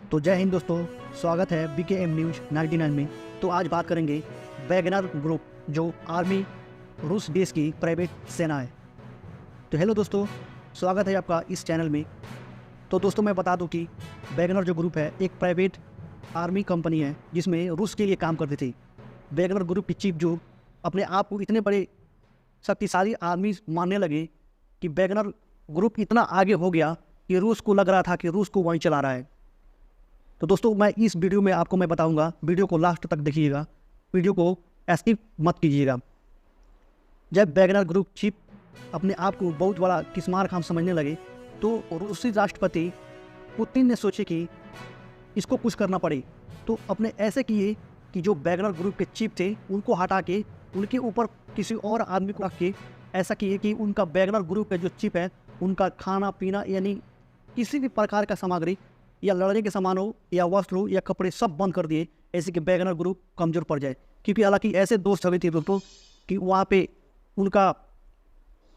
तो जय हिंद दोस्तों, स्वागत है BKM न्यूज 99 में। तो आज बात करेंगे वैगनर ग्रुप, जो आर्मी रूस देश की प्राइवेट सेना है। तो हेलो दोस्तों, स्वागत है आपका इस चैनल में। तो दोस्तों मैं बता दूं कि वैगनर जो ग्रुप है एक प्राइवेट आर्मी कंपनी है जिसमें रूस के लिए काम करती थी। वैगनर ग्रुप की चीफ जो अपने आप को इतने बड़े शक्तिशाली आर्मी मानने लगे कि वैगनर ग्रुप इतना आगे हो गया कि रूस को लग रहा था कि रूस को वहीं चला रहा है। तो दोस्तों मैं इस वीडियो में आपको मैं बताऊंगा, वीडियो को लास्ट तक देखिएगा, वीडियो को स्किप मत कीजिएगा। जब वैगनर ग्रुप चीफ अपने आप को बहुत बड़ा किस्मार खाम समझने लगे तो रूसी राष्ट्रपति पुतिन ने सोचे कि इसको कुछ करना पड़े। तो अपने ऐसे किए कि जो वैगनर ग्रुप के चीफ थे उनको हटा के उनके ऊपर किसी और आदमी को रख के ऐसा किए कि उनका वैगनर ग्रुप का जो चीफ है उनका खाना पीना यानी किसी भी प्रकार का सामग्री या लड़ने के सामान हो या वस्त्र हो या कपड़े सब बंद कर दिए, ऐसे कि वैगनर ग्रुप कमज़ोर पड़ जाए। क्योंकि हालांकि ऐसे दोस्त छवि थी दोस्तों कि वहाँ पे उनका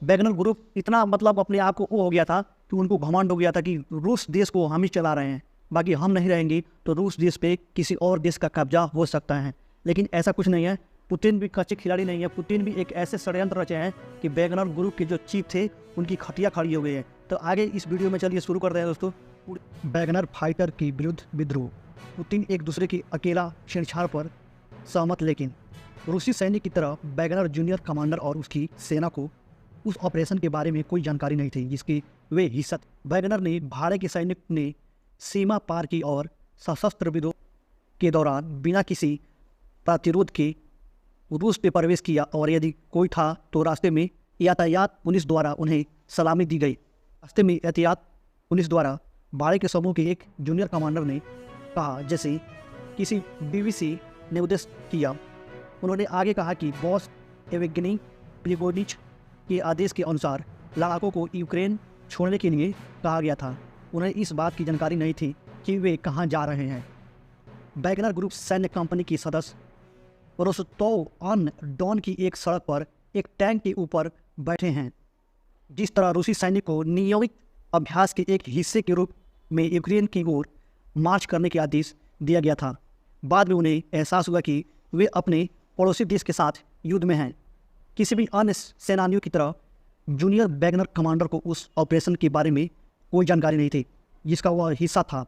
वैगनर ग्रुप इतना मतलब अपने आप को वो हो गया था कि उनको घमंड हो गया था कि रूस देश को हम ही चला रहे हैं, बाकी हम नहीं रहेंगे तो रूस देश पे किसी और देश का कब्जा हो सकता है। लेकिन ऐसा कुछ नहीं है। पुतिन भी कच्चे खिलाड़ी नहीं है। पुतिन भी एक ऐसे षड्यंत्र रचे हैं कि वैगनर ग्रुप के जो चीफ थे उनकी खटिया खड़ी हो गई है। तो आगे इस वीडियो में चलिए शुरू करते हैं दोस्तों। वैगनर फाइटर की विरुद्ध विद्रोह। पुतिन एक दूसरे की अकेला छेड़छाड़ पर सहमत, लेकिन रूसी सैनिक की तरह वैगनर जूनियर कमांडर और उसकी सेना को उस ऑपरेशन के बारे में कोई जानकारी नहीं थी जिसकी वे हिस्सा थे। वैगनर ने भारत के सैनिक ने सीमा पार की और सशस्त्र विद्रोह के दौरान बिना किसी प्रतिरोध के रूस पे प्रवेश किया, और यदि कोई था तो रास्ते में यातायात पुलिस द्वारा उन्हें सलामी दी गई। रास्ते में यातायात पुलिस द्वारा भारत के समूह के एक जूनियर कमांडर ने कहा, जैसे किसी BBC ने उद्देश्य किया। उन्होंने आगे कहा कि बॉस एवेगनी प्रिगोजिन के आदेश के अनुसार लड़ाकों को यूक्रेन छोड़ने के लिए कहा गया था। उन्हें इस बात की जानकारी नहीं थी कि वे कहाँ जा रहे हैं। वैगनर ग्रुप सैन्य कंपनी की सदस्य रोस्तोव ऑन डॉन की एक सड़क पर एक टैंक के ऊपर बैठे हैं। जिस तरह रूसी सैनिक को नियमित अभ्यास के एक हिस्से के रूप में यूक्रेन की ओर मार्च करने का आदेश दिया गया था, बाद में उन्हें एहसास हुआ कि वे अपने पड़ोसी देश के साथ युद्ध में हैं। किसी भी अन्य सेनानियों की तरह जूनियर वैगनर कमांडर को उस ऑपरेशन के बारे में कोई जानकारी नहीं थी जिसका वह हिस्सा था।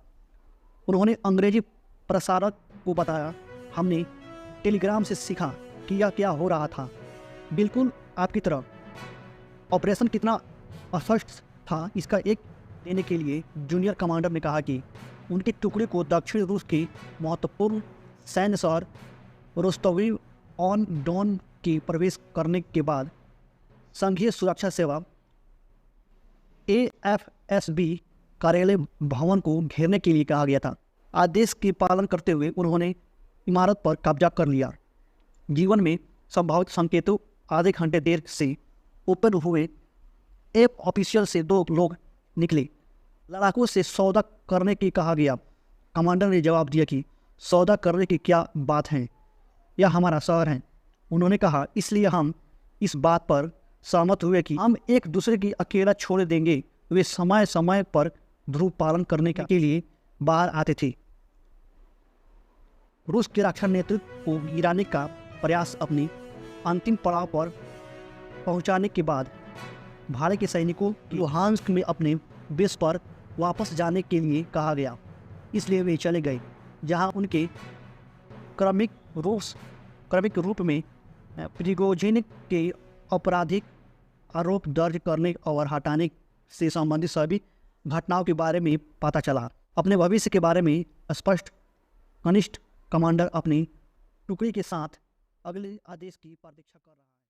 उन्होंने अंग्रेजी प्रसारक को बताया, हमने टेलीग्राम से सीखा कि यह क्या हो रहा था, बिल्कुल आपकी तरह। ऑपरेशन कितना अस्पष्ट था इसका एक देने के लिए जूनियर कमांडर ने कहा कि उनके टुकड़े को दक्षिण रूस के महत्वपूर्ण सैन्य शहर रोस्तोव ऑन डॉन के प्रवेश करने के बाद संघीय सुरक्षा सेवा AFSB कार्यालय भवन को घेरने के लिए कहा गया था। आदेश के पालन करते हुए उन्होंने इमारत पर कब्जा कर लिया। जीवन में संभावित संकेतों आधे घंटे देर से ओपन हुए एक ऑफिशियल से 2 लोग निकले। लड़ाकों से सौदा करने की कहा गया। कमांडर ने जवाब दिया कि सौदा करने की क्या बात है, यह हमारा शहर है। उन्होंने कहा, इसलिए हम इस बात पर सहमत हुए कि हम एक दूसरे की अकेला छोड़ देंगे। वे समय समय पर ध्रुव पालन करने के लिए बाहर आते थे। रूस के रक्षा नेतृत्व को गिराने का प्रयास अपनी अंतिम पड़ाव पर पहुंचाने के बाद भारत के सैनिकों को लुहांस्क में अपने बेस पर वापस जाने के लिए कहा गया। इसलिए वे चले गए, जहां उनके क्रमिक रूप में प्रिगोजिन के आपराधिक आरोप दर्ज करने और हटाने से संबंधित सभी घटनाओं के बारे में पता चला। अपने भविष्य के बारे में स्पष्ट कनिष्ठ कमांडर अपनी टुकड़ी के साथ अगले आदेश की प्रतीक्षा कर रहा है।